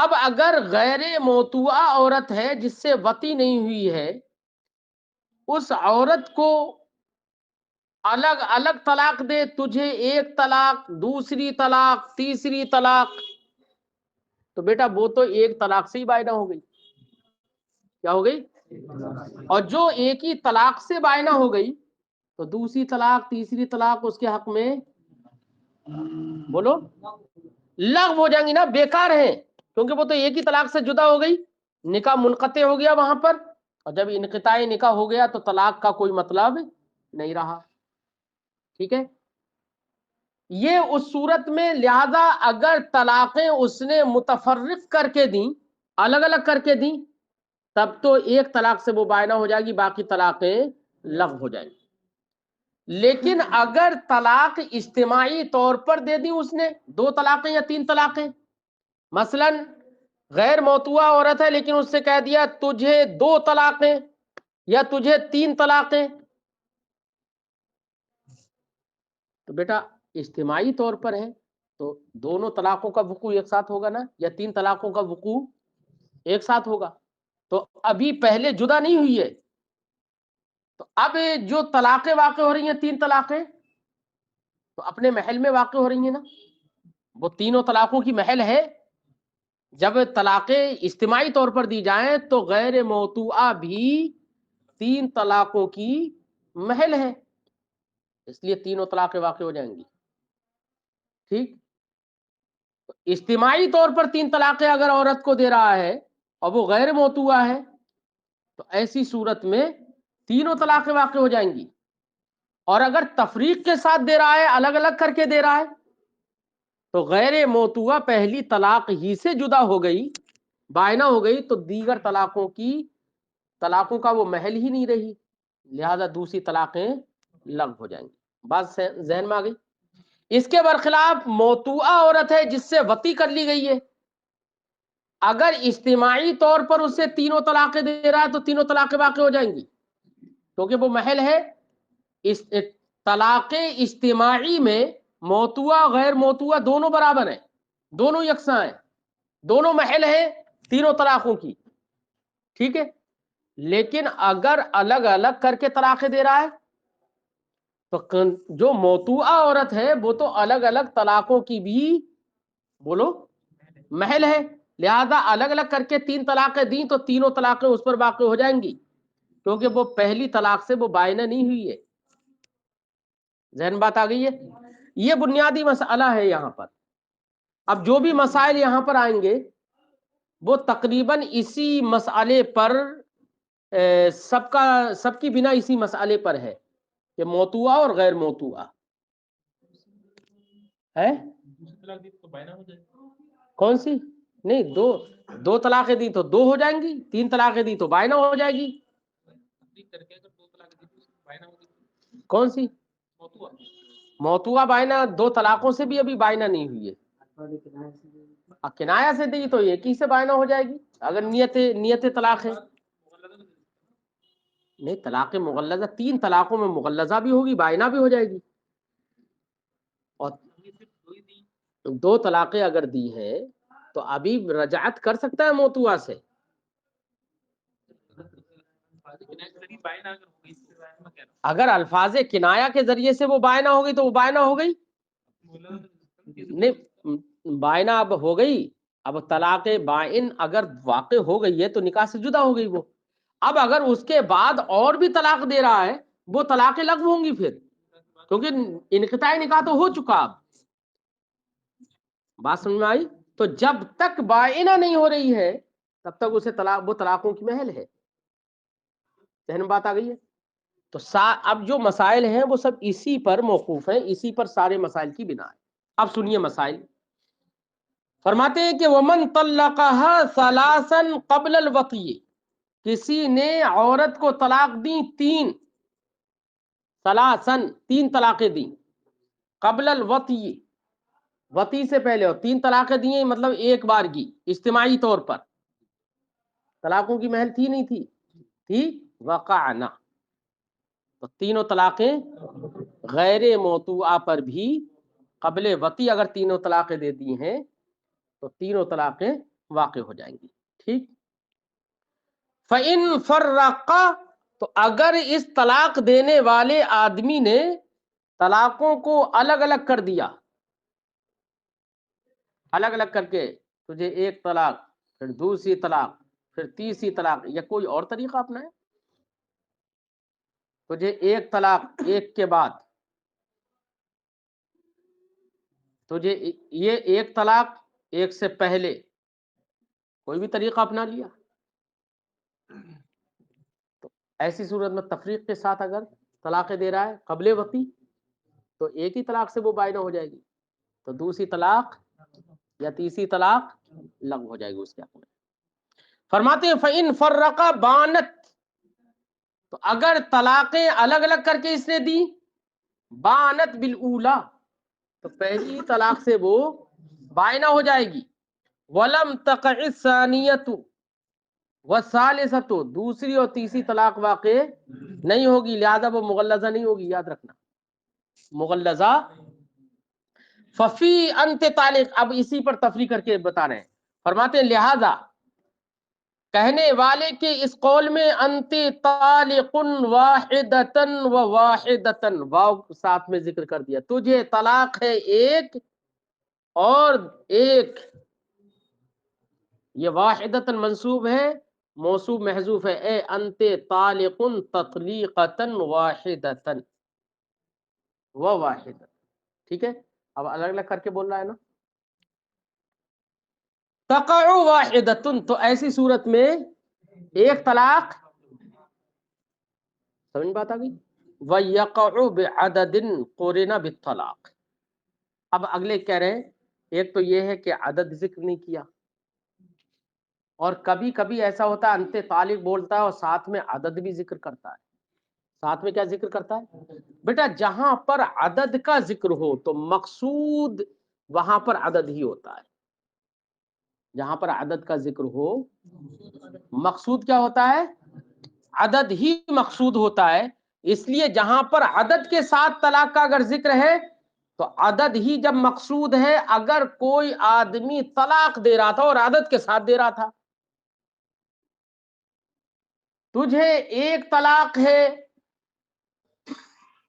اب اگر غیر موتوعہ عورت ہے جس سے وطی نہیں ہوئی ہے، اس عورت کو الگ الگ طلاق دے، تجھے ایک طلاق، دوسری طلاق، تیسری طلاق، تو بیٹا وہ تو ایک طلاق سے ہی بائنہ ہو گئی. کیا ہو گئی؟ اور جو ایک ہی طلاق سے بائنہ ہو گئی تو دوسری طلاق، تیسری طلاق اس کے حق میں بولو لغو ہو جائیں گی نا، بیکار ہیں، کیونکہ وہ تو ایک ہی طلاق سے جدا ہو گئی، نکاح منقطع ہو گیا وہاں پر، اور جب انقطاع نکاح ہو گیا تو طلاق کا کوئی مطلب نہیں رہا. ٹھیک ہے، یہ اس صورت میں لہذا اگر طلاقیں اس نے متفرق کر کے دیں، الگ الگ کر کے دیں، تب تو ایک طلاق سے وہ بائنہ ہو جائے گی، باقی طلاقیں لغو ہو جائیں گی. لیکن اگر طلاق اجتماعی طور پر دے دی اس نے، 2 طلاقیں یا 3 طلاقیں، مثلا غیر موتوعہ عورت ہے لیکن اس سے کہہ دیا تجھے 2 طلاقیں یا تجھے 3 طلاقیں، تو بیٹا اجتماعی طور پر ہے تو دونوں طلاقوں کا وقوع ایک ساتھ ہوگا نا، یا 3 طلاقوں کا وقوع ایک ساتھ ہوگا. تو ابھی پہلے جدا نہیں ہوئی ہے، تو اب جو طلاقیں واقع ہو رہی ہیں 3 طلاقیں تو اپنے محل میں واقع ہو رہی ہیں نا، وہ تینوں طلاقوں کی محل ہے. جب طلاقیں اجتماعی طور پر دی جائیں تو غیر موتوعہ بھی 3 طلاقوں کی محل ہے، اس لیے تینوں طلاقیں واقع ہو جائیں گی. ٹھیک، اجتماعی طور پر 3 طلاقیں اگر عورت کو دے رہا ہے اور وہ غیر موتوعہ ہے تو ایسی صورت میں تینوں طلاقیں واقع ہو جائیں گی. اور اگر تفریق کے ساتھ دے رہا ہے، الگ الگ کر کے دے رہا ہے، تو غیر موتوعہ پہلی طلاق ہی سے جدا ہو گئی، بائنہ ہو گئی، تو دیگر طلاقوں کا وہ محل ہی نہیں رہی، لہذا دوسری طلاقیں لغو ہو جائیں گی. بات ذہن میں آ گئی؟ اس کے برخلاف موتوعہ عورت ہے جس سے وطی کر لی گئی ہے، اگر اجتماعی طور پر اس سے تینوں طلاقیں دے رہا ہے تو تینوں طلاقیں واقع ہو جائیں گی، کیونکہ وہ محل ہے. طلاق اجتماعی میں موتوعہ غیر موتوعہ دونوں برابر ہیں، دونوں یکساں ہیں، دونوں محل ہیں تینوں طلاقوں کی. ٹھیک ہے، لیکن اگر الگ الگ کر کے طلاقیں دے رہا ہے تو جو موتوعہ عورت ہے وہ تو الگ الگ طلاقوں کی بھی بولو محل ہے، لہذا الگ الگ کر کے 3 طلاقیں دیں تو تینوں طلاقیں اس پر واقع ہو جائیں گی، کیونکہ وہ پہلی طلاق سے وہ بائنہ نہیں ہوئی ہے. ذہن بات آ گئی ہے؟ یہ بنیادی مسئلہ ہے یہاں پر. اب جو بھی مسائل یہاں پر آئیں گے وہ تقریباً اسی مسئلے پر سب کی بنا اسی مسئلے پر ہے کہ موتوعہ اور غیر موتوعہ ہے. کون سی؟ نہیں، 2 طلاقیں دی تو 2 ہو جائیں گی، 3 طلاقیں دی تو بائنہ ہو جائے گی. کون سی موتوعہ بائنہ؟ 2 طلاقوں سے بھی ابھی بائنہ نہیں ہوئی ہے، کنایہ سے دی تو ایک ہی سے بائنہ ہو جائے گی اگر نیت طلاق ہے. نہیں، طلاق مغلظہ 3 طلاقوں میں مغلظہ بھی ہوگی، بائنہ بھی ہو جائے گی. اور 2 طلاقیں اگر دی ہیں تو ابھی رجعت کر سکتا ہے موتوعہ سے. اگر الفاظ کنایہ کے ذریعے سے وہ بائنہ ہو گئی تو وہ بائنہ ہو گئی نہیں، بائنہ اب ہو گئی. اب طلاق بائن اگر واقع ہو گئی ہے تو نکاح سے جدا ہو گئی وہ. اب اگر اس کے بعد اور بھی طلاق دے رہا ہے وہ طلاقیں لغو ہوں گی پھر، کیونکہ انقطاع نکاح تو ہو چکا. اب بات سمجھ میں آئی؟ تو جب تک بائنہ نہیں ہو رہی ہے تب تک اسے وہ طلاقوں کی محل ہے. ذہن میں بات آ گئی ہے؟ تو اب جو مسائل ہیں وہ سب اسی پر موقوف ہیں، اسی پر سارے مسائل کی بنا ہے. اب سنیے مسائل. فرماتے ہیں کہ ومن طلقها ثلاثا قبل الوطی، کسی نے عورت کو طلاق دی 3 ثلاثن 3 طلاقیں دی قبل الوطی، وطی سے پہلے، اور 3 طلاقیں دی ہیں مطلب ایک بار کی اجتماعی طور پر. طلاقوں کی محل تھی نہیں تھی وقعنا، تو تینوں طلاقیں غیر موتوعہ پر بھی قبل وطی اگر تینوں طلاقیں دے دی ہیں تو تینوں طلاقیں واقع ہو جائیں گی. ٹھیک. فَإِن فَرَّقَ، تو اگر اس طلاق دینے والے آدمی نے طلاقوں کو الگ الگ کر دیا، الگ الگ کر کے تجھے ایک طلاق، پھر دوسری طلاق، پھر تیسری طلاق، یا کوئی اور طریقہ اپنا ہے، تجھے ایک طلاق ایک کے بعد، تجھے یہ ایک طلاق ایک سے پہلے، کوئی بھی طریقہ اپنا لیا، تو ایسی صورت میں تفریق کے ساتھ اگر طلاقیں دے رہا ہے قبل وقتی، تو ایک ہی طلاق سے وہ بائنہ ہو جائے گی، تو دوسری طلاق یا تیسری طلاق لغو ہو جائے گی اس کے حق میں. فرماتے ہیں فَإِن فَرَّقَ بانت، تو اگر طلاقیں الگ الگ کر کے اس نے دی، بانت بالاولا، تو پہلی طلاق سے وہ بائنہ ہو جائے گی. وَلَمْ تَقَعِ الثَّانِيَةُ وَالثَّالِثَةُ، دوسری اور تیسری طلاق واقع نہیں ہوگی، لہذا وہ مغلظہ نہیں ہوگی، یاد رکھنا مغلظہ. ففی انت طالق، اب اسی پر تفریق کر کے بتا رہے ہیں. فرماتے ہیں لہذا کہنے والے کے اس قول میں انت طالق واحدتن و واحدتن، واو ساتھ میں ذکر کر دیا، تجھے طلاق ہے ایک اور ایک. یہ واحدتن منصوب ہے، موصوب محذوف ہے، اے انت طالق تطلیقتن واحدتن و واحدتن. ٹھیک ہے، اب الگ الگ کر کے بول رہا ہے نا. تقع واحدتن، تو ایسی صورت میں ایک طلاق، سمجھ میں بات آ گئی. وَيَقَعُ بِعَدَدٍ قُرِنَ بِالطَّلَاقِ، اب اگلے کہہ رہے ہیں ایک تو یہ ہے کہ عدد ذکر نہیں کیا، اور کبھی کبھی ایسا ہوتا ہے انت طالق بولتا ہے اور ساتھ میں عدد بھی ذکر کرتا ہے. ساتھ میں کیا ذکر کرتا ہے بیٹا؟ جہاں پر عدد کا ذکر ہو تو مقصود وہاں پر عدد ہی ہوتا ہے. جہاں پر عدد کا ذکر ہو مقصود کیا ہوتا ہے؟ عدد ہی مقصود ہوتا ہے. اس لیے جہاں پر عدد کے ساتھ طلاق کا اگر ذکر ہے تو عدد ہی جب مقصود ہے. اگر کوئی آدمی طلاق دے رہا تھا اور عدد کے ساتھ دے رہا تھا، تجھے ایک طلاق ہے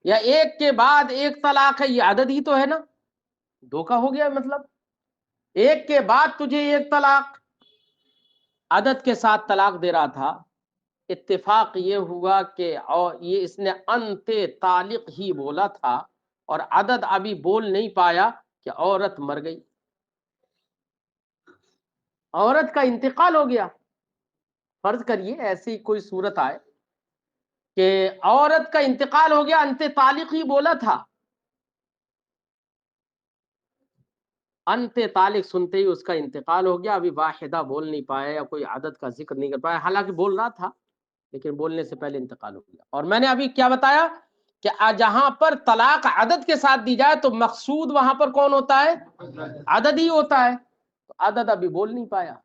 یا ایک کے بعد ایک طلاق ہے، یہ عدد ہی تو ہے نا، دھوکا ہو گیا. مطلب ایک کے بعد تجھے ایک طلاق، عدد کے ساتھ طلاق دے رہا تھا. اتفاق یہ ہوا کہ یہ اس نے انت طالق ہی بولا تھا اور عدد ابھی بول نہیں پایا کہ عورت مر گئی، عورت کا انتقال ہو گیا. فرض کریے ایسی کوئی صورت آئے کہ عورت کا انتقال ہو گیا، انت طالق ہی بولا تھا، انت طالق سنتے ہی اس کا انتقال ہو گیا، ابھی واحدہ بول نہیں پایا یا کوئی عدد کا ذکر نہیں کر پایا، حالانکہ بول رہا تھا لیکن بولنے سے پہلے انتقال ہو گیا. اور میں نے ابھی کیا بتایا کہ جہاں پر طلاق عدد کے ساتھ دی جائے تو مقصود وہاں پر کون ہوتا ہے؟ عدد ہی ہوتا ہے. تو عدد ابھی بول نہیں پایا،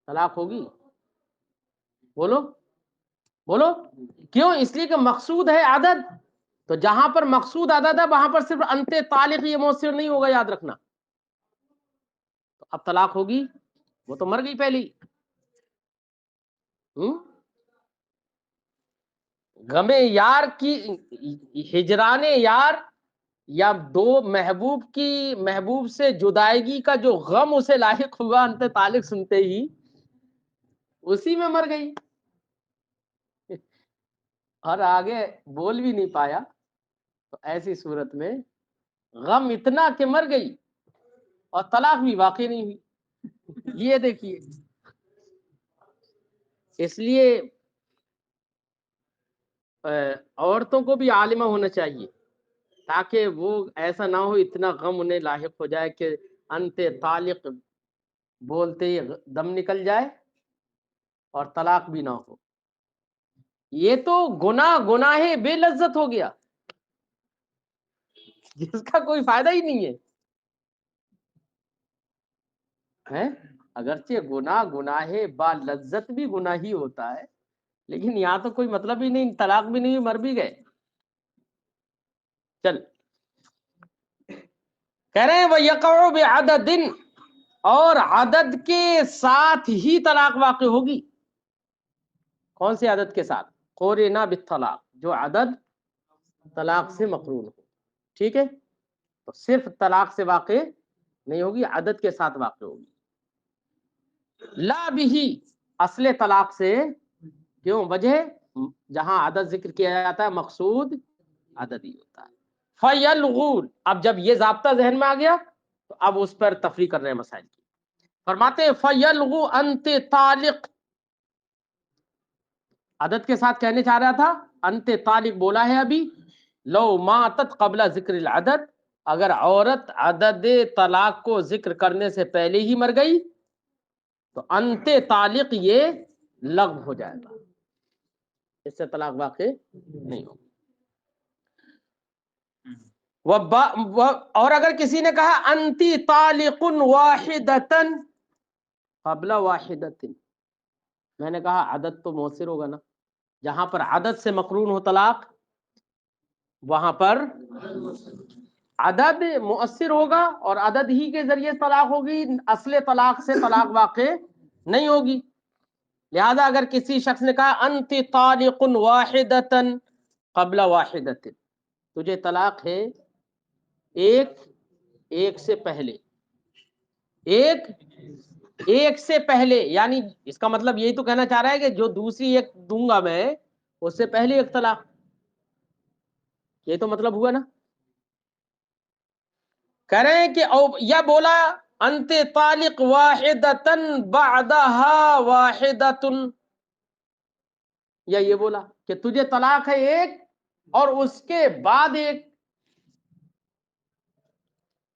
طلاق ہوگی؟ بولو بولو. کیوں؟ اس لیے کہ مقصود ہے عدد. تو جہاں پر مقصود عدد ہے وہاں پر صرف انت طالق یہ مؤثر نہیں ہوگا، یاد رکھنا. تو اب طلاق ہوگی؟ وہ تو مر گئی پہلی. غم یار کی، ہجران یار یا دو محبوب کی، محبوب سے جدائیگی کا جو غم اسے لاحق ہوا انت طالق سنتے ہی، اسی میں مر گئی اور آگے بول بھی نہیں پایا. تو ایسی صورت میں غم اتنا کہ مر گئی اور طلاق بھی واقع نہیں ہوئی. یہ دیکھیے، اس لیے عورتوں کو بھی عالمہ ہونا چاہیے تاکہ وہ ایسا نہ ہو اتنا غم انہیں لاحق ہو جائے کہ انت طالق بولتے ہی دم نکل جائے اور طلاق بھی نہ ہو. یہ تو گناہ بے لذت ہو گیا جس کا کوئی فائدہ ہی نہیں ہے. اگرچہ گناہ با لذت بھی گناہ ہی ہوتا ہے، لیکن یہاں تو کوئی مطلب ہی نہیں، طلاق بھی نہیں، مر بھی گئے. چل کہہ رہے ہیں وَيَقَعُ بِعَدَدٍ، اور عدد کے ساتھ ہی طلاق واقع ہوگی. کون سی عدد کے ساتھ؟ قرنا بالطلاق، جو عدد طلاق سے مقرون ہو. ٹھیک ہے، تو صرف طلاق سے واقع نہیں ہوگی، عدد کے ساتھ واقع ہوگی. لا بھی، اصل طلاق سے. کیوں؟ وجہ جہاں عدد ذکر کیا جاتا ہے مقصود عدد ہی ہوتا ہے. فیلغون، اب جب یہ ضابطہ ذہن میں آ گیا تو اب اس پر تفریح کر رہے ہیں مسائل کی. فرماتے ہیں فیلغو انت طالق، عدد کے ساتھ کہنے چاہ رہا تھا انت طالق بولا ہے ابھی. لو ماتت قبل ذکر العدد، اگر عورت عدد طلاق کو ذکر کرنے سے پہلے ہی مر گئی تو انت طالق یہ لغو ہو جائے گا، اس سے طلاق واقع نہیں ہوگا. اور اگر کسی نے کہا انتی طالق واحدتن قبل واحدت، میں نے کہا عدد تو مؤثر ہوگا نا، جہاں پر عدد سے مقرون ہو طلاق وہاں پر عدد مؤثر ہوگا اور عدد ہی کے ذریعے طلاق ہوگی، اصل طلاق سے طلاق واقع نہیں ہوگی. لہذا اگر کسی شخص نے کہا انت طالق واحدتن قبل واحدت، تجھے طلاق ہے ایک سے پہلے، ایک سے پہلے، یعنی اس کا مطلب یہی تو کہنا چاہ رہا ہے کہ جو دوسری ایک دوں گا میں اس سے پہلے ایک طلاق، یہ تو مطلب ہوا نا. کہہ رہے ہیں کہ یا بولا انت طالق واحدتن بعدها واحدتن، یا یہ بولا کہ تجھے طلاق ہے ایک اور اس کے بعد ایک،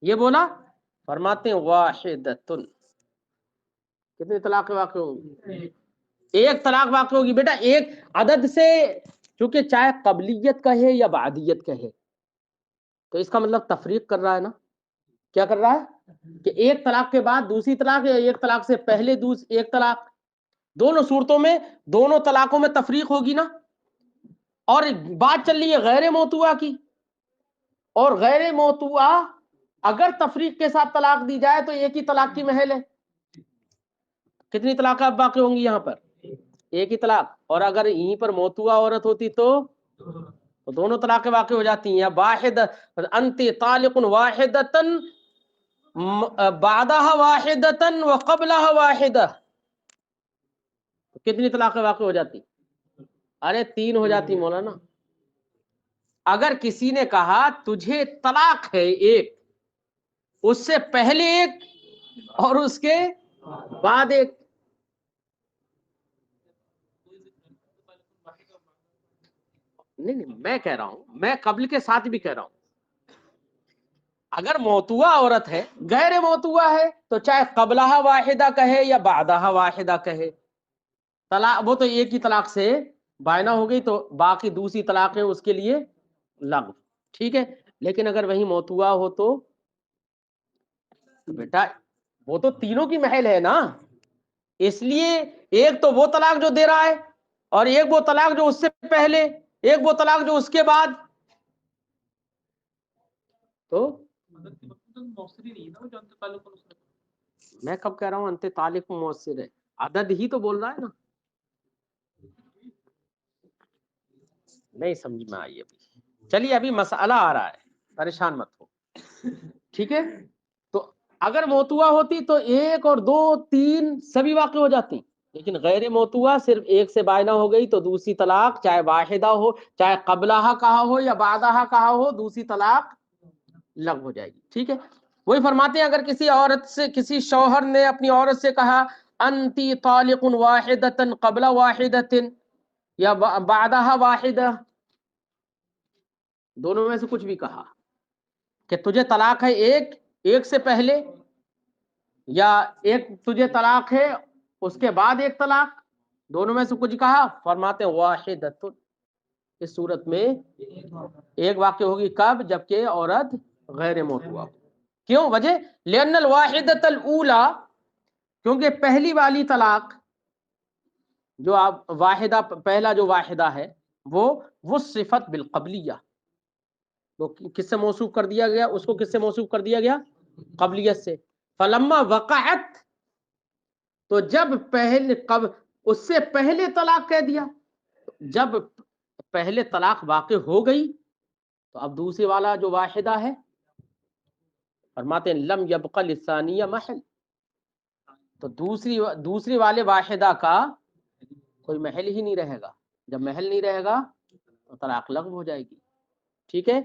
یہ بولا. فرماتے ہیں واحدتن، کتنی طلاق واقع ہوگی؟ ایک طلاق واقع ہوگی. بیٹا ایک عدد سے، چونکہ چاہے قبلیت کہے یا بعدیت کہے، تو اس کا مطلب تفریق کر رہا ہے نا. کیا کر رہا ہے کہ ایک طلاق کے بعد دوسری طلاق یا ایک طلاق سے پہلے ایک طلاق، دونوں صورتوں میں دونوں طلاقوں میں تفریق ہوگی نا. اور بات چل رہی ہے غیر موتوعہ کی، اور غیر موتوعہ اگر تفریق کے ساتھ طلاق دی جائے تو ایک ہی طلاق کی محل ہے. کتنی طلاقیں اب باقی ہوں گی یہاں پر؟ ایک ہی طلاق. اور اگر یہیں پر موتوعہ عورت ہوتی تو دونوں طلاقیں واقع ہو جاتی ہیں. یا واحد انت طالق واحدتن بعدها واحدتن وقبلها واحدہ، کتنی طلاقیں واقع ہو جاتی؟ ارے 3 ہو جاتی مولانا. اگر کسی نے کہا تجھے طلاق ہے ایک، اس سے پہلے ایک اور اس کے بعد ایک، نہیں میں کہہ رہا ہوں، میں قبل کے ساتھ بھی کہہ رہا ہوں. اگر موتوعہ عورت ہے، غیر موتوعہ ہے، تو چاہے قبلہ واحدہ کہے یا بعدہ واحدہ کہے، طلاق وہ تو ایک ہی طلاق سے بائنا ہو گئی، تو باقی دوسری طلاق ہے اس کے لیے لغو. ٹھیک ہے. لیکن اگر وہی موتوعہ ہو تو بیٹا وہ تو تینوں کی محل ہے نا. اس لیے ایک تو وہ طلاق جو دے رہا ہے، اور ایک وہ طلاق جو اس سے پہلے، ایک وہ طلاق جو اس کے بعد، تو میں کب کہہ رہا ہوں انت طالق مؤثر ہے؟ عدد ہی تو بول رہا ہے نا. نہیں سمجھ میں آئی ابھی. چلیے ابھی مسئلہ آ رہا ہے، پریشان مت ہو. ٹھیک ہے. تو اگر موتوعہ ہوتی تو ایک اور دو تین سبھی واقع ہو جاتی، لیکن غیر موتوعہ صرف ایک سے بائنا ہو گئی تو دوسری طلاق چاہے واحدہ ہو، چاہے قبلہ کہا ہو یا بعدہ کہا ہو، دوسری طلاق لغو ہو جائے گی. ٹھیک ہے. وہی فرماتے ہیں اگر کسی عورت سے، کسی شوہر نے اپنی عورت سے کہا انتی طالق واحدتن قبل واحدت یا بعدہ واحدہ، دونوں میں سے کچھ بھی کہا کہ تجھے طلاق ہے ایک سے پہلے، یا ایک تجھے طلاق ہے اس کے بعد ایک طلاق، دونوں میں سے کچھ کہا، فرماتے ہیں واحدۃ، اس صورت میں ایک واقع ہوگی. کب؟ جبکہ عورت غیر موتوعہ. کیوں؟ وجہ لأن الواحدۃ الاولی، کیونکہ پہلی والی طلاق جو آپ واحدہ، پہلا جو واحدہ ہے وہ صفت بالقبلیہ، وہ کس سے موصوف کر دیا گیا؟ اس کو کس سے موصوف کر دیا گیا؟ قبلیت سے. فلما وقعت، تو جب اس سے پہلے طلاق کہہ دیا، جب پہلے طلاق واقع ہو گئی تو اب دوسری والا جو واحدہ ہے، فرماتے ہیں لم یبق للثانیہ محل، تو دوسری والے واحدہ کا کوئی محل ہی نہیں رہے گا. جب محل نہیں رہے گا تو طلاق لغو ہو جائے گی. ٹھیک ہے.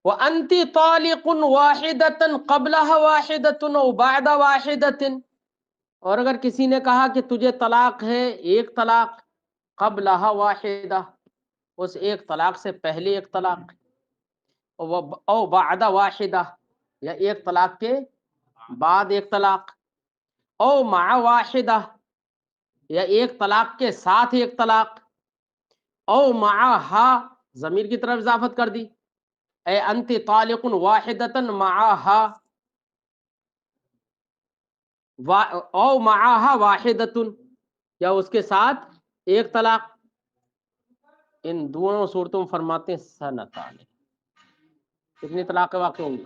وَأَنْتِ طَالِقٌ وَاحِدَةً قَبْلَهَا وَاحِدَةٌ أَوْ بَعْدَ وَاحِدَةٍ، اور اگر کسی نے کہا کہ تجھے طلاق ہے ایک طلاق، قبلہا واحدہ، اس ایک طلاق سے پہلے ایک طلاق، او بعد واحدہ، یا ایک طلاق کے بعد ایک طلاق، او مع واحدہ، یا ایک طلاق کے ساتھ ایک طلاق، او معہا، ضمیر کی طرف اضافت کر دی، اے انت طالق واحدۃ معہا، او معہا واحدۃ، یا اس کے ساتھ ایک طلاق. ان دونوں صورتوں میں فرماتے ہیں سنتان، کتنی طلاقیں واقع ہوں گی؟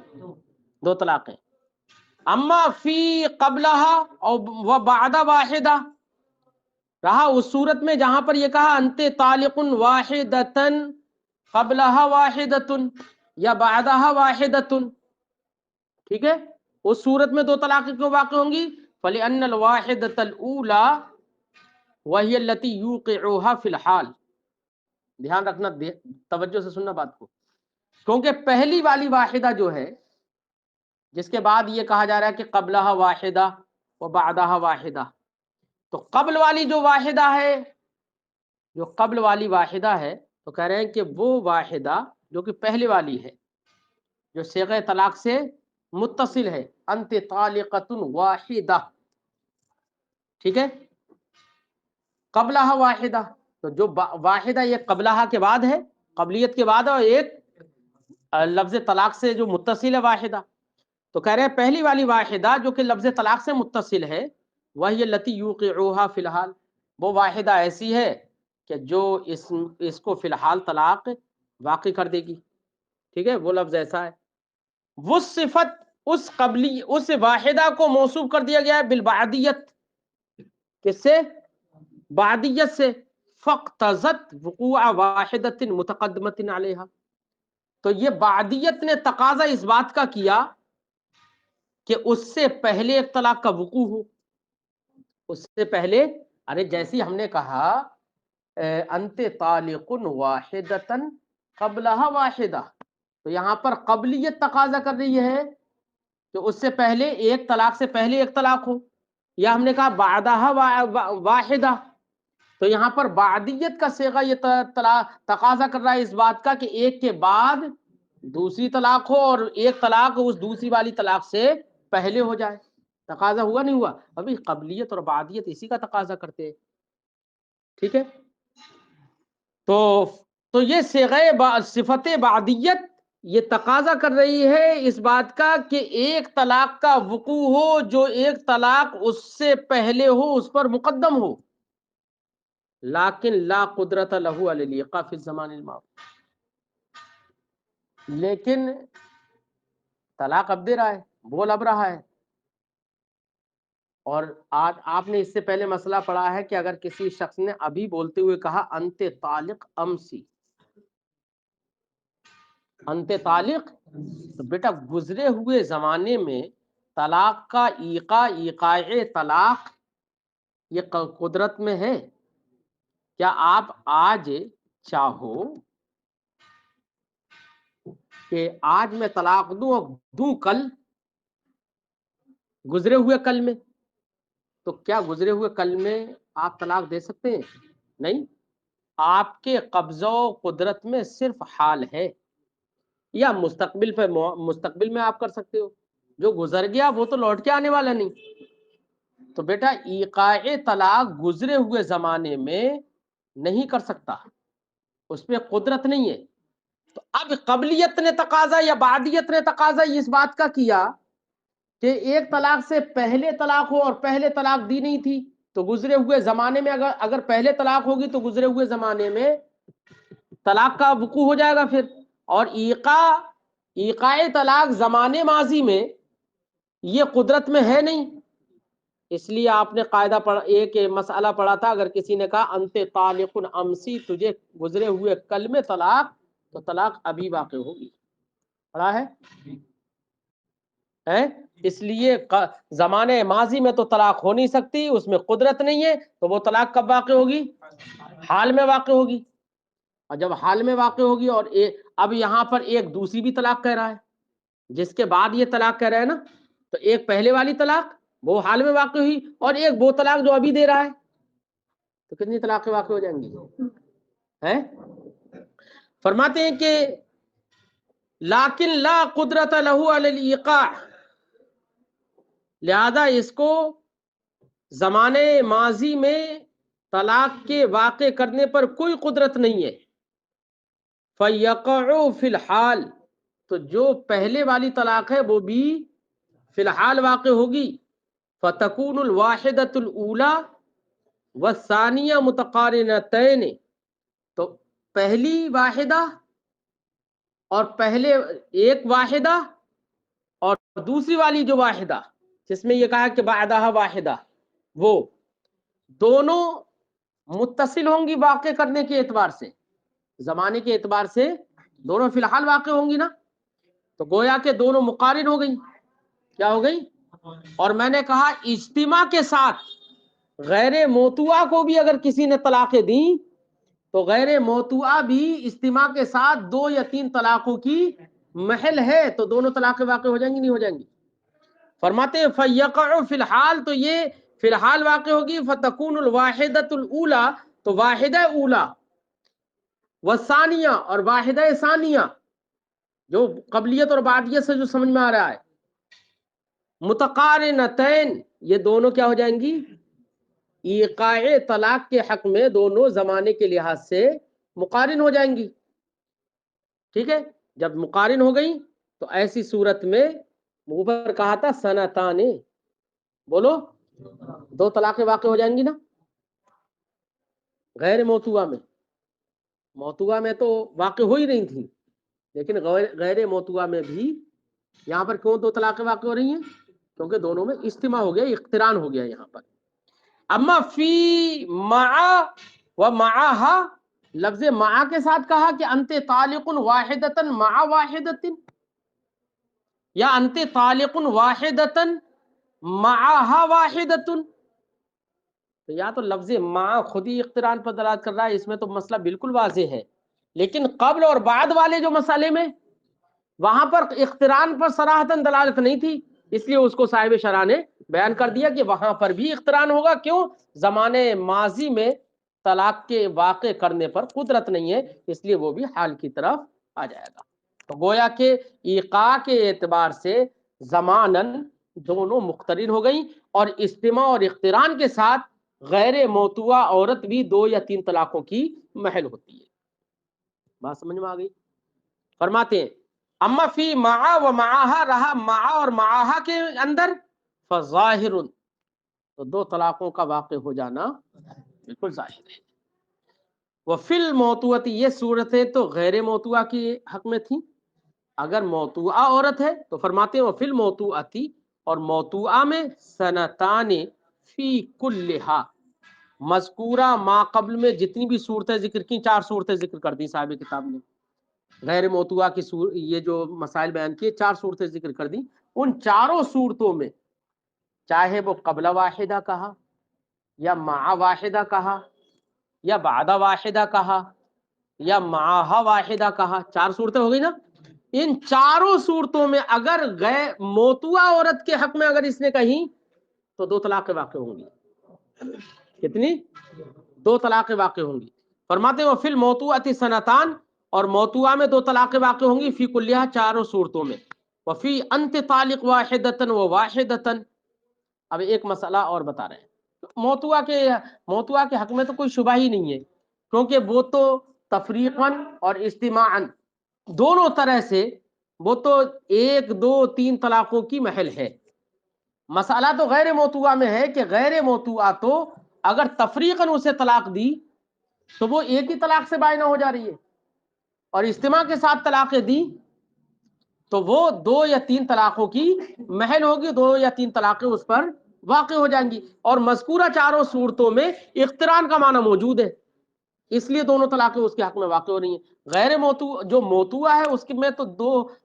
دو طلاقیں. اما فی قبلہا او و بعد واحدہ، رہا اس صورت میں جہاں پر یہ کہا انت طالق واحدۃ قبلہا واحدۃ یا بعدہا واحدۃ، ٹھیک ہے، اس صورت میں دو طلاقیں کیوں واقع ہوں گی؟ فلأن الواحدۃ الاولی وہی التی یوقعها فی الحال. دھیان رکھنا، توجہ سے سننا بات کو، کیونکہ پہلی والی واحدہ جو ہے جس کے بعد یہ کہا جا رہا ہے کہ قبلہا واحدہ و بعدہا واحدہ، تو قبل والی جو واحدہ ہے، جو قبل والی واحدہ ہے، تو کہہ رہے ہیں کہ وہ واحدہ جو کہ پہلے والی ہے، جو صیغہ طلاق سے متصل ہے، انت طالقۃ واحدہ، ٹھیک ہے، قبلہا واحدہ، تو جو واحدہ یہ قبلہا کے بعد ہے، قبلیت کے بعد، اور ایک لفظ طلاق سے جو متصل ہے واحدہ، تو کہہ رہے ہیں پہلی والی واحدہ جو کہ لفظ طلاق سے متصل ہے، وہی التی یوقعها فی الحال، وہ واحدہ ایسی ہے کہ جو اس کو فی الحال طلاق واقع کر دے گی. ٹھیک ہے، وہ لفظ ایسا ہے. وہ صفت اس واحدہ کو موصوف کر دیا گیا ہے بالبعدیت، کس سے؟ بعدیت سے. فاقتضت وقوع واحدۃ متقدمۃ علیہا، تو یہ بعدیت نے تقاضا اس بات کا کیا کہ اس سے پہلے ایک طلاق کا وقوع ہو. اس سے پہلے، ارے جیسی ہم نے کہا انت طالق واحدۃ قبلہا واحدہ، تو یہاں پر قبلیت تقاضا کر رہی ہے کہ اس سے پہلے ایک طلاق سے پہلے ایک طلاق ہو، یا ہم نے کہا بعدہا واحدہ، تو یہاں پر بعدیت کا صیغہ یہ تقاضا کر رہا ہے اس بات کا کہ ایک کے بعد دوسری طلاق ہو اور ایک طلاق اس دوسری والی طلاق سے پہلے ہو جائے. تقاضا ہوا نہیں ہوا؟ ابھی قبلیت اور بعدیت اسی کا تقاضا کرتے ہیں. ٹھیک ہے، تو یہ صیغہ صفت بعدیت یہ تقاضا کر رہی ہے اس بات کا کہ ایک طلاق کا وقوع ہو جو ایک طلاق اس سے پہلے ہو، اس پر مقدم ہو، لیکن لا قدرت له علی الايقاع فی الزمان الماضی، لیکن طلاق اب دے رہا ہے، بول اب رہا ہے. اور آج آپ نے اس سے پہلے مسئلہ پڑھا ہے کہ اگر کسی شخص نے ابھی بولتے ہوئے کہا انت طالق امسی، انت طالق، تو بیٹا گزرے ہوئے زمانے میں طلاق کا ایقاع طلاق یہ قدرت میں ہے. کیا آپ آج چاہو کہ آج میں طلاق دوں کل، گزرے ہوئے کل میں، تو کیا گزرے ہوئے کل میں آپ طلاق دے سکتے ہیں؟ نہیں. آپ کے قبضہ و قدرت میں صرف حال ہے، یا مستقبل میں آپ کر سکتے ہو. جو گزر گیا وہ تو لوٹ کے آنے والا نہیں. تو بیٹا ایقاع طلاق گزرے ہوئے زمانے میں نہیں کر سکتا، اس پہ قدرت نہیں ہے. تو اب قبلیت نے تقاضا یا بعدیت نے تقاضا اس بات کا کیا کہ ایک طلاق سے پہلے طلاق ہو، اور پہلے طلاق دی نہیں تھی، تو گزرے ہوئے زمانے میں اگر پہلے طلاق ہوگی تو گزرے ہوئے زمانے میں طلاق کا وقوع ہو جائے گا پھر. اور ایقاع طلاق زمانے ماضی میں یہ قدرت میں ہے نہیں. اس لیے آپ نے قاعدہ پڑھا، ایک مسئلہ پڑھا تھا، اگر کسی نے کہا انت طالق امسی، تجھے گزرے ہوئے کل میں طلاق، تو طلاق ابھی واقع ہوگی. پڑھا ہے؟ اس لیے زمانے ماضی میں تو طلاق ہو نہیں سکتی، اس میں قدرت نہیں ہے، تو وہ طلاق کب واقع ہوگی؟ حال میں واقع ہوگی. اور جب حال میں واقع ہوگی، اور اب یہاں پر ایک دوسری بھی طلاق کہہ رہا ہے، جس کے بعد یہ طلاق کہہ رہا ہے نا، تو ایک پہلے والی طلاق وہ حال میں واقع ہوئی، اور ایک وہ طلاق جو ابھی دے رہا ہے، تو کتنی طلاقیں واقع ہو جائیں گی؟ فرماتے ہیں کہ لیکن لا قدرت له علی الایقاع، لہذا اس کو زمانے ماضی میں طلاق کے واقع کرنے پر کوئی قدرت نہیں ہے. فَيَقَعُ فِي الْحَالِ، تو جو پہلے والی طلاق ہے وہ بھی فی الحال واقع ہوگی. فَتَكُونُ الْوَاحِدَةُ الْأُولَى وَالثَّانِيَةُ مُتَقَارِنَتَيْنِ، تو پہلی واحدہ اور پہلے ایک واحدہ اور دوسری والی جو واحدہ جس میں یہ کہا کہ بعدہا واحدہ، وہ دونوں متصل ہوں گی واقع کرنے کے اعتبار سے، زمانے کے اعتبار سے دونوں فی الحال واقع ہوں گی نا، تو گویا کہ دونوں مقارن ہو گئی. کیا ہو گئی؟ اور میں نے کہا اجتماع کے ساتھ غیر موتوعہ کو بھی اگر کسی نے طلاقیں دیں، تو غیر موتوعہ بھی اجتماع کے ساتھ 2 یا 3 طلاقوں کی محل ہے، تو دونوں طلاقیں واقع ہو جائیں گی نہیں ہو جائیں گی؟ فرماتے ہیں فَيَقَعُ فِي الْحَالِ، تو یہ فی الحال واقع ہوگی. فَتَكُونُ الْوَاحِدَةُ الْأُولَى، تو واحدہ اولا، والثانیہ، اور واحدہ ثانیہ، جو قبلیت اور بعدیت سے جو سمجھ میں آ رہا ہے، متقارنتین، یہ دونوں کیا ہو جائیں گی؟ ایقاع طلاق کے حق میں دونوں زمانے کے لحاظ سے مقارن ہو جائیں گی. ٹھیک ہے؟ جب مقارن ہو گئی تو ایسی صورت میں اوپر کہا تھا سنتان، بولو 2 طلاقیں واقع ہو جائیں گی نا. غیر موتوعہ میں، موتوعہ میں تو واقع ہو ہی رہی تھی، لیکن غیر موتوعہ میں بھی یہاں پر کیوں 2 طلاقیں واقع ہو رہی ہیں؟ کیونکہ دونوں میں اجتماع ہو گیا، اقتران ہو گیا یہاں پر. اما فی مع و معہا، لفظ مع کے ساتھ کہا کہ انت طالق واحدۃ مع واحدۃ، یا انت طالق واحدۃ معہا واحدۃ، تو یا تو لفظ مع خود ہی اقتران پر دلالت کر رہا ہے، اس میں تو مسئلہ بالکل واضح ہے. لیکن قبل اور بعد والے جو مسئلے میں وہاں پر اقتران پر صراحتاً دلالت نہیں تھی، اس لیے اس کو صاحب شرح نے بیان کر دیا کہ وہاں پر بھی اقتران ہوگا. کیوں؟ زمانے ماضی میں طلاق کے واقع کرنے پر قدرت نہیں ہے، اس لیے وہ بھی حال کی طرف آ جائے گا. تو گویا کہ ایقاع کے اعتبار سے زماناً دونوں مقترن ہو گئیں، اور اجتماع اور اقتران کے ساتھ غیر موتوعہ عورت بھی 2 یا 3 طلاقوں کی محل ہوتی ہے. بات سمجھ میں آ گئی؟ فرماتے ہیں اما فی مع و معہا، رہا مع اور معہا کے اندر، فظاہر، تو 2 طلاقوں کا واقع ہو جانا بالکل ظاہر ہے. وفی الموتوعۃ، یہ صورتیں تو غیر موتوعہ کے حق میں تھیں. اگر موتوعہ عورت ہے تو فرماتے ہیں وفی الموتوعۃ، اور موتوعہ میں سنتان فی کلھا، مذکورہ ما قبل میں جتنی بھی صورتیں ذکر کی، 4 صورتیں ذکر کر دی صاحب کتاب نے. غیر موتوعہ کی یہ جو مسائل بیان کیے 4 صورتیں ذکر کر دی. ان 4 صورتوں میں چاہے وہ قبل واحدہ کہا، یا مع واحدہ کہا، یا بعد واحدہ کہا، یا معہا واحدہ کہا، 4 صورتیں ہو گئی نا. ان 4 صورتوں میں اگر غیر موتوعہ عورت کے حق میں اگر اس نے کہیں تو 2 طلاقیں واقع ہوں گی. کتنی؟ 2 طلاقیں واقع ہوں گی. فرماتے ہیں فی الموتوعۃ سنتان، اور موتوعہ میں 2 طلاقیں واقع ہوں گی فی کلیہ، 4 صورتوں میں. وفی انت طالق واحدۃ و واحدۃ، اب ایک مسئلہ اور بتا رہے ہیں. موتوعہ کے حق میں تو کوئی شبہ ہی نہیں ہے، کیونکہ وہ تو تفریقاً اور اجتماعاً دونوں طرح سے وہ تو 1 2 3 طلاقوں کی محل ہے. مسئلہ تو غیر موتوعہ میں ہے کہ غیر موتوعہ تو اگر تفریقاً اسے طلاق دی تو وہ ایک ہی طلاق سے بائنہ ہو جا رہی ہے، اور اجتماع کے ساتھ طلاقیں دی تو وہ 2 یا 3 طلاقوں کی محل ہوگی، 2 یا 3 طلاقیں اس پر واقع ہو جائیں گی. اور مذکورہ چاروں صورتوں میں اقتران کا معنی موجود ہے، اس لیے دونوں طلاقیں اس کے حق میں واقع ہو رہی ہیں. غیر موتو جو موتوا ہے اس میں تو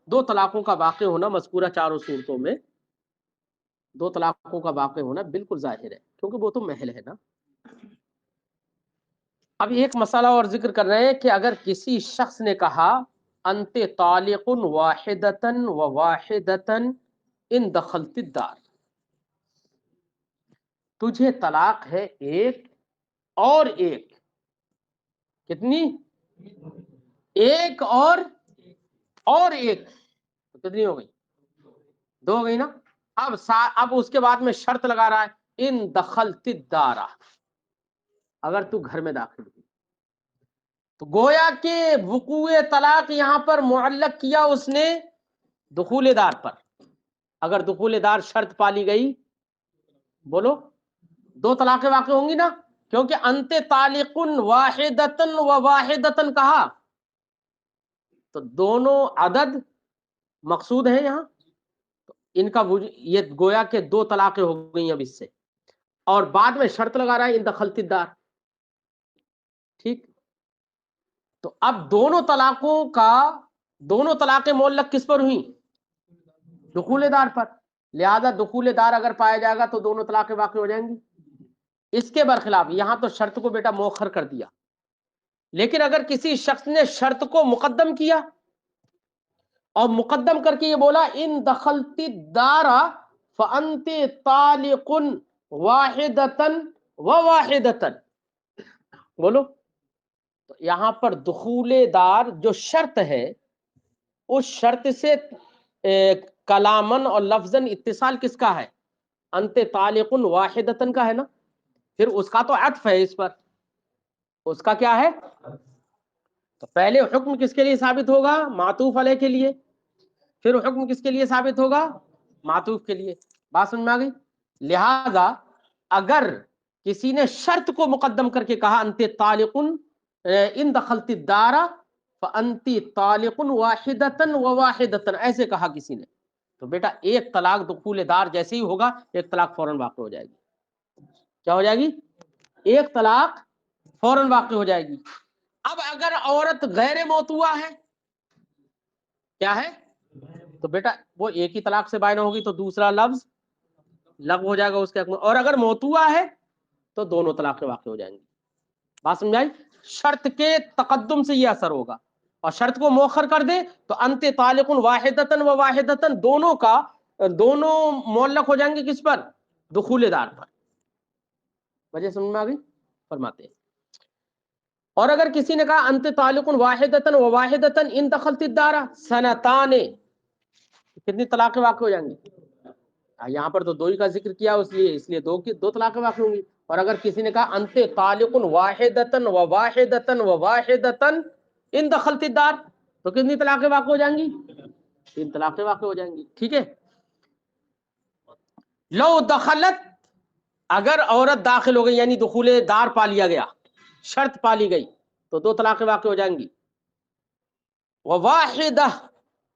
دو طلاقوں کا واقع ہونا مذکورہ چاروں صورتوں میں 2 طلاقوں کا واقع ہونا بالکل ظاہر ہے، کیونکہ وہ تو محل ہے نا. اب ایک مسئلہ اور ذکر کر رہے ہیں کہ اگر کسی شخص نے کہا انت طالق واحدتن و واحدتن ان دخلت الدار، تجھے طلاق ہے ایک اور ایک. کتنی؟ ایک اور ایک. کتنی ہو گئی؟ 2 ہو گئی نا. اب اس کے بعد میں شرط لگا رہا ہے ان دخلت الدار، اگر تو گھر میں داخل ہوئی. تو گویا کہ وقوع طلاق یہاں پر معلق کیا اس نے دخول دار پر. اگر دخول دار شرط پالی گئی، بولو 2 طلاقیں واقع ہوں گی نا، کیونکہ انت طالق واحدتن و واحدتن کہا تو دونوں عدد مقصود ہیں یہاں. تو ان کا یہ گویا کہ 2 طلاقیں ہو گئی اب اس سے، اور بعد میں شرط لگا رہا ہے ان دخلت الدار. ٹھیک. تو اب دونوں طلاقیں معلق کس پر ہوئیں؟ دخول دار پر. لہذا دخول دار اگر پایا جائے گا تو دونوں طلاقیں واقع ہو جائیں گی. اس کے برخلاف یہاں تو شرط کو بیٹا مؤخر کر دیا، لیکن اگر کسی شخص نے شرط کو مقدم کیا اور مقدم کر کے یہ بولا ان دخلت الدار فانت طالق واحدتن و واحدتن، بولو. تو یہاں پر دخول دار جو شرط ہے اس شرط سے کلامن اور لفظن اتصال کس کا ہے؟ انت طالق واحدتن کا ہے نا. پھر اس کا تو عطف ہے اس پر، اس کا کیا ہے؟ تو پہلے حکم کس کے لیے ثابت ہوگا؟ معطوف علیہ کے لیے. پھر حکم کس کے لیے ثابت ہوگا؟ معطوف کے لیے. بات سمجھ میں آ گئی؟ لہذا اگر کسی نے شرط کو مقدم کر کے کہا انت طالق ان دخلت الدار فانت طالق واحدتن و واحدتن، ایسے کہا کسی نے، تو بیٹا ایک طلاق دخول دار جیسے ہی ہوگا ایک طلاق فوراً واقع ہو جائے گی. کیا ہو جائے گی؟ ایک طلاق فوراً واقع ہو جائے گی. اب اگر عورت غیر موتوا ہے، کیا ہے؟ تو بیٹا وہ ایک ہی طلاق سے بائن ہوگی تو دوسرا لفظ لغو ہو جائے گا اس کے حق میں. اور اگر موتوا ہے تو دونوں طلاقیں واقع ہو جائیں گی. بات سمجھائی؟ شرط کے تقدم سے یہ اثر ہوگا، اور شرط کو مؤخر کر دے تو انت طالق واحدتن و واحدتن دونوں معلق ہو جائیں گے کس پر؟ دخول دار پر. وجہ سمجھ میں آ گئی؟ فرماتے ہیں اور اگر کسی نے کہا انت طالق واحدتن و واحدتن ان دخلت الدار سنتان، کتنی طلاقیں واقع ہو جائیں گی؟ یہاں پر تو 2 ہی کا ذکر کیا اس لیے 2 طلاقیں واقع ہوں گی. اور اگر کسی نے کہا انت طالق واحدتن و واحدتن و واحدتن ان دخلت الدار تو کتنی طلاقیں واقع ہو جائیں گی؟ 3 طلاقیں واقع ہو جائیں گی. ٹھیک ہے. لو دخلت، اگر عورت داخل ہو گئی یعنی دخول دار پا لیا گیا، شرط پالی گئی تو 2 طلاقیں واقع ہو جائیں گی. وواحدہ،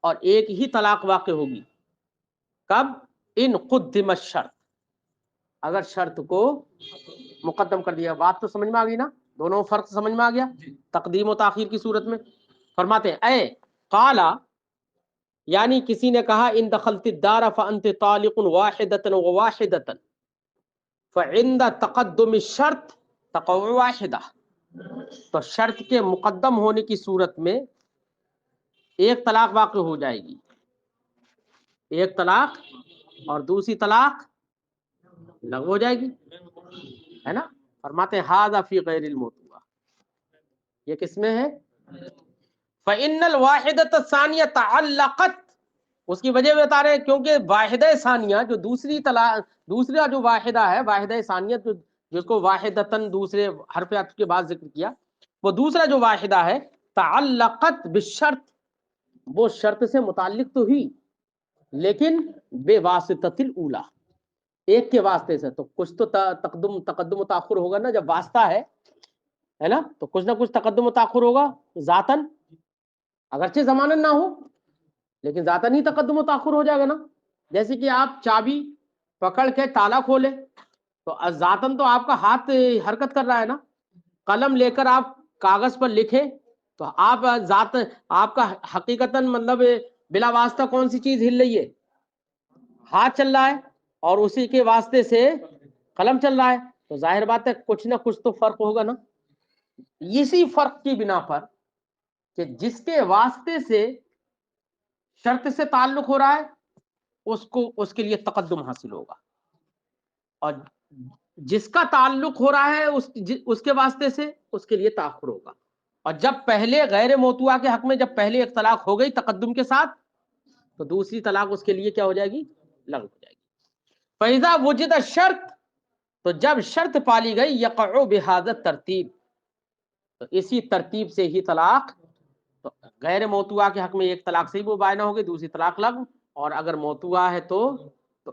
اور ایک ہی طلاق واقع ہوگی. کب؟ ان قدم الشرط، اگر شرط کو مقدم کر دیا. بات تو سمجھ میں آ گئی نا؟ دونوں فرق سمجھ میں آ گیا تقدیم و تاخیر کی صورت میں. فرماتے ہیں اے قالا، یعنی کسی نے کہا ان دخلت الدار فانت طالق واحدۃ وواحدۃ فعند تقدم الشرط تقع واحدہ، تو شرط کے مقدم ہونے کی صورت میں ایک طلاق واقع ہو جائے گی، ایک طلاق، اور دوسری طلاق لغو ہو جائے گی، ہے نا. فرماتے ہیں ھذا فی غیر الموتوہ، یہ کس میں ہے؟ فإن الواحدۃ الثانیہ تعلقت، اس کی وجہ بتا رہے ہیں کیونکہ واحدہ ثانیہ جو دوسرا جو واحدہ ہے، واحدہ ثانیہ جس کو واحدتن دوسرے حرف عطف کے بعد ذکر کیا، وہ دوسرا جو واحدہ ہے تعلقت بالشرط، وہ شرط سے متعلق تو ہوئی لیکن بے واسطۃ الاولی، ایک کے واسطے سے. تو کچھ تو تقدم و تاخر ہوگا نا، جب واسطہ ہے نا، تو کچھ نہ کچھ تقدم و تاخر ہوگا ذاتن، اگرچہ ضمانن نہ ہو. لیکن ذاتن ہی تقدم و تاخر ہو جائے گا نا. جیسے کہ آپ چابی پکڑ کے تالا کھولے تو ذاتن تو آپ کا ہاتھ حرکت کر رہا ہے نا. قلم لے کر آپ کاغذ پر لکھے تو آپ ذات آپ کا حقیقتاً مطلب بلا واسطہ کون سی چیز ہل رہی ہے؟ ہاتھ چل رہا ہے اور اسی کے واسطے سے قلم چل رہا ہے. تو ظاہر بات ہے کچھ نہ کچھ تو فرق ہوگا نا. اسی فرق کی بنا پر کہ جس کے واسطے سے شرط سے تعلق ہو رہا ہے اس کے لیے تقدم حاصل ہوگا، اور جس کا تعلق ہو رہا ہے اس کے واسطے سے اس کے لیے تاخر ہوگا. اور جب پہلے غیر موتوا کے حق میں جب پہلے ایک طلاق ہو گئی تقدم کے ساتھ تو دوسری طلاق اس کے لیے کیا ہو جائے گی؟ لغو ہو جائے گی. فَإِذَا وُجِدَ الشَّرْط، تو جب شرط پالی گئی یقع بہذا الترتیب، تو اسی ترتیب سے ہی طلاق. تو غیر موتوا کے حق میں ایک طلاق سے ہی وہ بائنہ ہوگی، دوسری طلاق لغو، اور اگر موتوا ہے تو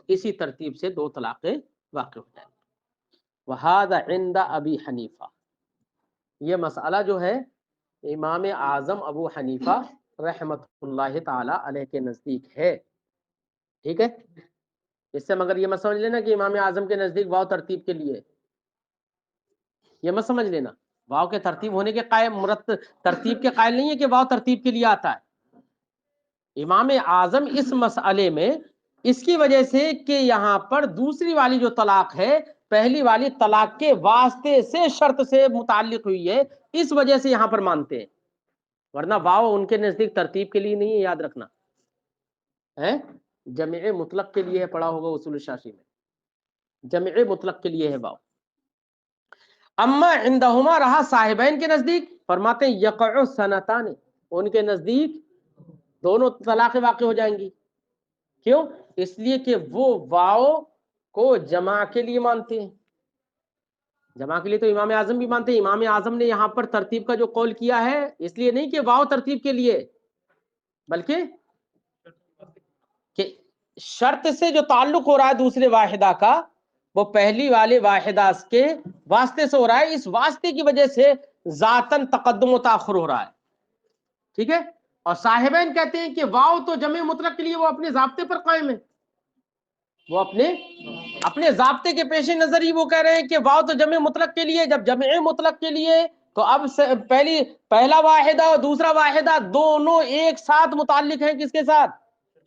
اسی ترتیب سے دو طلاقیں واقع ہو جائیں گی. وَهَذَا عِنْدَ أَبِي حنیفہ، یہ مسئلہ جو ہے امام اعظم ابو حنیفہ رحمت اللہ تعالی علیہ کے نزدیک ہے. ٹھیک ہے، اس سے مگر یہ مت سمجھ لینا کہ امام اعظم کے نزدیک واو ترتیب کے لیے، یہ مت سمجھ لینا واو کے ترتیب ہونے کے قائل ترتیب کے قائل نہیں ہے کہ واو ترتیب کے لیے آتا ہے. امام اعظم اس مسئلے میں اس کی وجہ سے کہ یہاں پر دوسری والی جو طلاق ہے پہلی والی طلاق کے واسطے سے شرط سے متعلق ہوئی ہے، اس وجہ سے یہاں پر مانتے ہیں، ورنہ واو ان کے نزدیک ترتیب کے لیے نہیں ہے. یاد رکھنا ہے، جمع مطلق کے لیے ہے، پڑھا ہوگا اصول الشاشی میں، جمع مطلق کے لیے ہے واو. اما عندہما، رہا صاحبین کے نزدیک، فرماتے ہیں یقع سنتان، ان کے نزدیک دونوں طلاقیں واقع ہو جائیں گی. کیوں؟ اس لیے کہ وہ واو کو جمع کے لیے مانتے ہیں. جمع کے لیے تو امام اعظم بھی مانتے ہیں. امام اعظم نے یہاں پر ترتیب کا جو قول کیا ہے اس لیے نہیں کہ واو ترتیب کے لیے، بلکہ کہ شرط سے جو تعلق ہو رہا ہے دوسرے واحدہ کا وہ پہلی والے واحدہ کے واسطے سے ہو رہا ہے، اس واسطے کی وجہ سے ذاتاً تقدم و تاخر ہو رہا ہے. ٹھیک ہے، اور صاحبین کہتے ہیں کہ واو تو جمع مطلق کے لیے وہ اپنے ضابطے پر قائم ہے، وہ اپنے ضابطے کے پیش نظر ہی وہ کہہ رہے ہیں کہ واو تو جمع مطلق کے لیے. جب جمع مطلق کے لیے تو اب پہلا واحدہ اور دوسرا واحدہ دونوں ایک ساتھ متعلق ہیں، کس کے ساتھ؟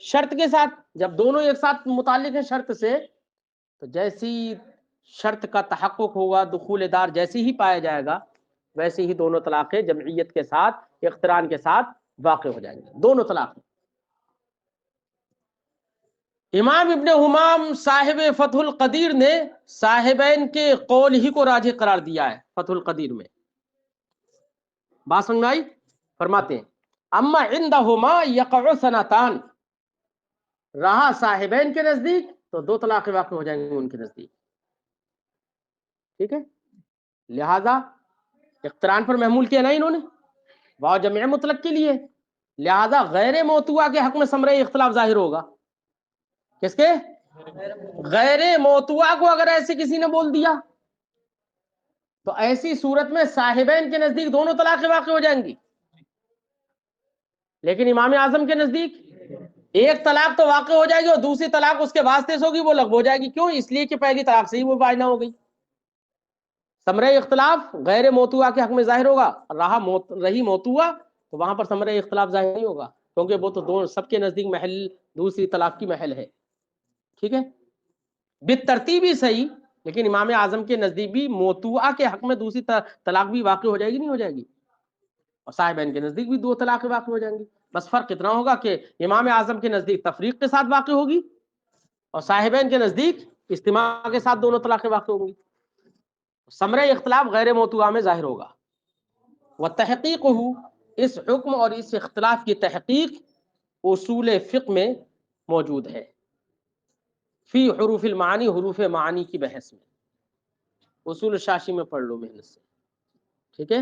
شرط کے ساتھ. جب دونوں ایک ساتھ متعلق ہیں شرط سے تو جیسی شرط کا تحقق ہوگا دخول دار جیسی ہی پایا جائے گا ویسے ہی دونوں طلاقیں جمعیت کے ساتھ اقتران کے ساتھ واقع ہو جائیں گے، دونوں طلاقیں. امام ابن حمام صاحب فتح القدیر نے صاحبین کے قول ہی کو راجح قرار دیا ہے فتح القدیر میں. بات سمجھ میں آئی؟ فرماتے ہیں اما عندہما یقع سنتان، رہا صاحبین کے نزدیک تو دو طلاقیں واقع ہو جائیں گے ان کے نزدیک. ٹھیک ہے، لہذا اقتران پر محمول کیا نا انہوں نے، واو جمع مطلق کے لیے، لہذا غیر موتوا کے حق میں ثمرہ اختلاف ظاہر ہوگا. کس کے؟ غیر موتوا کو اگر ایسے کسی نے بول دیا تو ایسی صورت میں صاحبین کے نزدیک دونوں طلاقیں واقع ہو جائیں گی، لیکن امام اعظم کے نزدیک ایک طلاق تو واقع ہو جائے گی اور دوسری طلاق اس کے واسطے سے ہوگی، وہ لغو ہو جائے گی. کیوں؟ اس لیے کہ پہلی طلاق سے ہی وہ بائنہ ہو گئی. ثمرہ اختلاف غیر موتوا کے حق میں ظاہر ہوگا، رہی موتوا تو وہاں پر ثمرہ اختلاف ظاہر نہیں ہوگا، کیونکہ وہ تو دونوں سب کے نزدیک محل دوسری طلاق کی محل ہے. ٹھیک ہے، بالترتیب ہی صحیح، لیکن امام اعظم کے نزدیک بھی موتوا کے حق میں دوسری طلاق بھی واقع ہو جائے گی، نہیں ہو جائے گی، اور صاحبین کے نزدیک بھی دو طلاقیں واقع ہو جائیں گی. بس فرق اتنا ہوگا کہ امام اعظم کے نزدیک تفریق کے ساتھ واقع ہوگی اور صاحبین کے نزدیک اجتماع کے ساتھ دونوں طلاقیں واقع ہوں گی. ثمرہ اختلاف غیر موتوا میں ظاہر ہوگا. وتحقیقہ، اس حکم اور اس اختلاف کی تحقیق اصول فقہ میں موجود ہے، فی حروف المعانی، حروف معانی کی بحث میں. اصول شاشی میں پڑھ لو محنت سے.